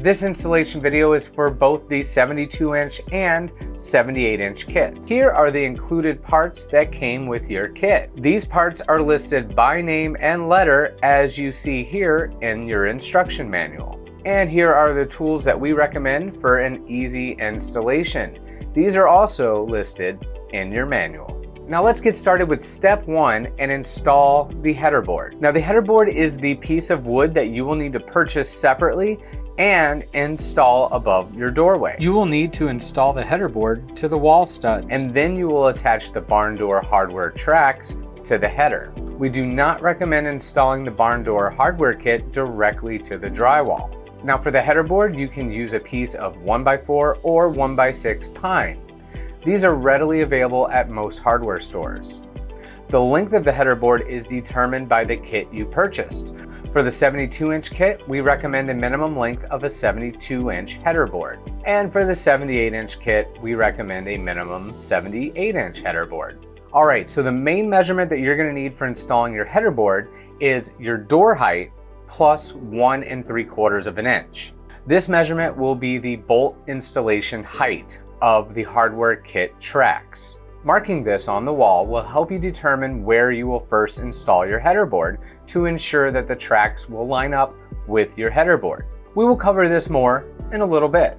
This installation video is for both the 72-inch and 78-inch kits. Here are the included parts that came with your kit. These parts are listed by name and letter as you see here in your instruction manual. And here are the tools that we recommend for an easy installation. These are also listed in your manual. Now let's get started with step 1 and install the header board. Now the header board is the piece of wood that you will need to purchase separately and install above your doorway. You will need to install the header board to the wall studs, and then you will attach the barn door hardware tracks to the header. We do not recommend installing the barn door hardware kit directly to the drywall. Now for the header board, you can use a piece of 1x4 or 1x6 pine. These are readily available at most hardware stores. The length of the header board is determined by the kit you purchased. For the 72-inch kit, we recommend a minimum length of a 72-inch header board. And for the 78-inch kit, we recommend a minimum 78-inch header board. All right, so the main measurement that you're gonna need for installing your header board is your door height plus 1 3/4 of an inch. This measurement will be the bolt installation height of the hardware kit tracks. Marking this on the wall will help you determine where you will first install your header board to ensure that the tracks will line up with your header board. We will cover this more in a little bit.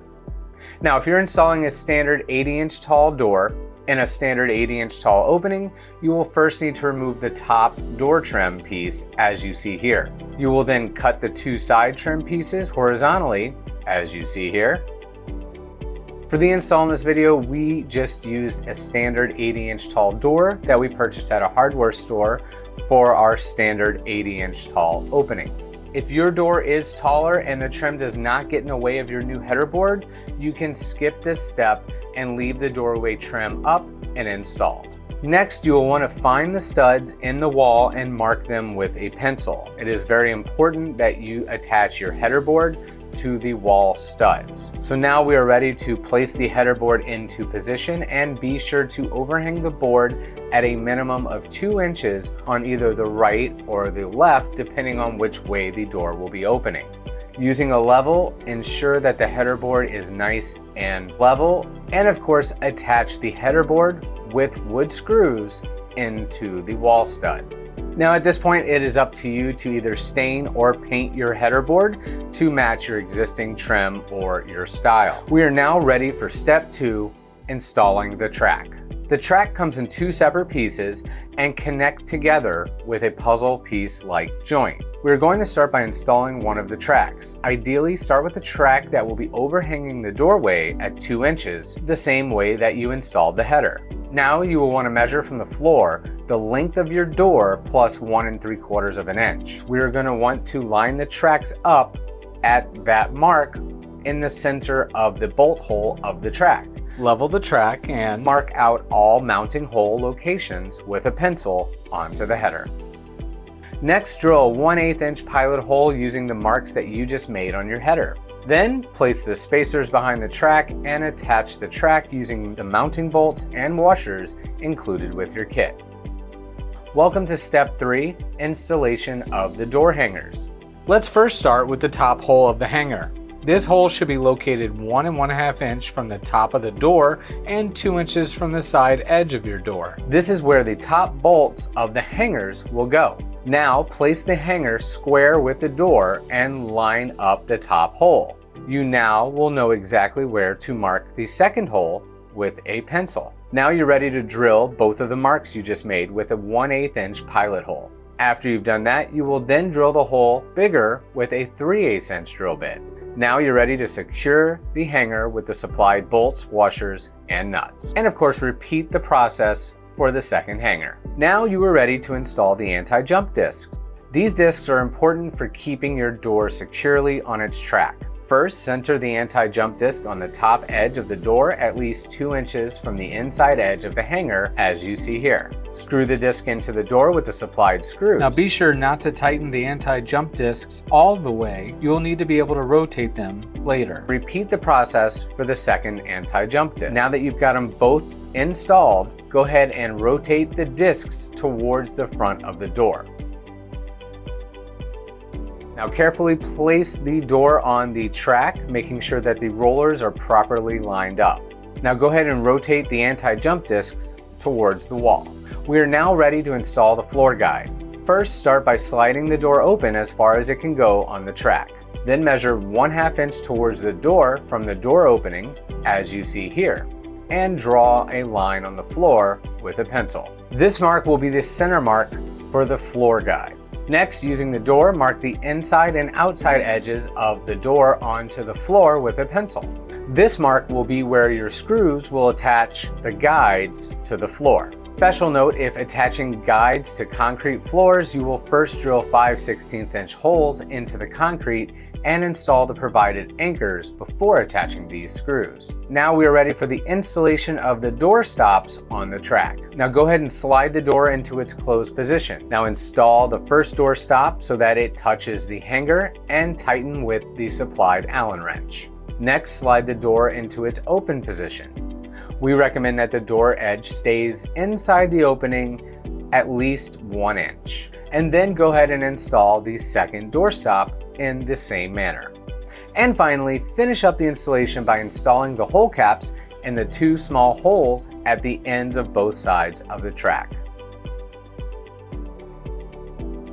Now, if you're installing a standard 80-inch tall door in a standard 80-inch tall opening, you will first need to remove the top door trim piece as you see here. You will then cut the 2 side trim pieces horizontally as you see here. For the install in this video, we just used a standard 80-inch tall door that we purchased at a hardware store for our standard 80-inch tall opening. If your door is taller and the trim does not get in the way of your new header board, you can skip this step and leave the doorway trim up and installed. Next, you will want to find the studs in the wall and mark them with a pencil. It is very important that you attach your header board to the wall studs. So now we are ready to place the header board into position, and be sure to overhang the board at a minimum of 2 inches on either the right or the left, depending on which way the door will be opening. Using a level, ensure that the header board is nice and level, and of course attach the header board with wood screws into the wall stud. Now at this point, it is up to you to either stain or paint your header board to match your existing trim or your style. We are now ready for step 2, installing the track. The track comes in 2 separate pieces and connect together with a puzzle piece-like joint. We're going to start by installing one of the tracks. Ideally, start with the track that will be overhanging the doorway at 2 inches, the same way that you installed the header. Now you will want to measure from the floor the length of your door plus 1 3/4 of an inch. We are going to want to line the tracks up at that mark in the center of the bolt hole of the track. Level the track and mark out all mounting hole locations with a pencil onto the header. Next, drill a 1/8 inch pilot hole using the marks that you just made on your header. Then place the spacers behind the track and attach the track using the mounting bolts and washers included with your kit. Welcome to step 3, installation of the door hangers. Let's first start with the top hole of the hanger. This hole should be located 1 1/2 inch from the top of the door and 2 inches from the side edge of your door. This is where the top bolts of the hangers will go. Now place the hanger square with the door and line up the top hole. You now will know exactly where to mark the second hole with a pencil. Now you're ready to drill both of the marks you just made with a 1/8 inch pilot hole. After you've done that, you will then drill the hole bigger with a 3/8 inch drill bit. Now you're ready to secure the hanger with the supplied bolts, washers, and nuts. And of course, repeat the process for the second hanger. Now you are ready to install the anti-jump discs. These discs are important for keeping your door securely on its track. First, center the anti-jump disc on the top edge of the door at least 2 inches from the inside edge of the hanger as you see here. Screw the disc into the door with the supplied screws. Now be sure not to tighten the anti-jump discs all the way. You will need to be able to rotate them later. Repeat the process for the second anti-jump disc. Now that you've got them both installed, go ahead and rotate the discs towards the front of the door. Now carefully place the door on the track, making sure that the rollers are properly lined up. Now go ahead and rotate the anti-jump discs towards the wall. We are now ready to install the floor guide. First, start by sliding the door open as far as it can go on the track. Then measure 1/2 inch towards the door from the door opening, as you see here, and draw a line on the floor with a pencil. This mark will be the center mark for the floor guide. Next, using the door, mark the inside and outside edges of the door onto the floor with a pencil. This mark will be where your screws will attach the guides to the floor. Special note, if attaching guides to concrete floors, you will first drill 5/16 inch holes into the concrete and install the provided anchors before attaching these screws. Now we are ready for the installation of the door stops on the track. Now go ahead and slide the door into its closed position. Now install the first door stop so that it touches the hanger and tighten with the supplied Allen wrench. Next, slide the door into its open position. We recommend that the door edge stays inside the opening at least 1 inch. And then go ahead and install the second door stop in the same manner. And finally, finish up the installation by installing the hole caps in the 2 small holes at the ends of both sides of the track.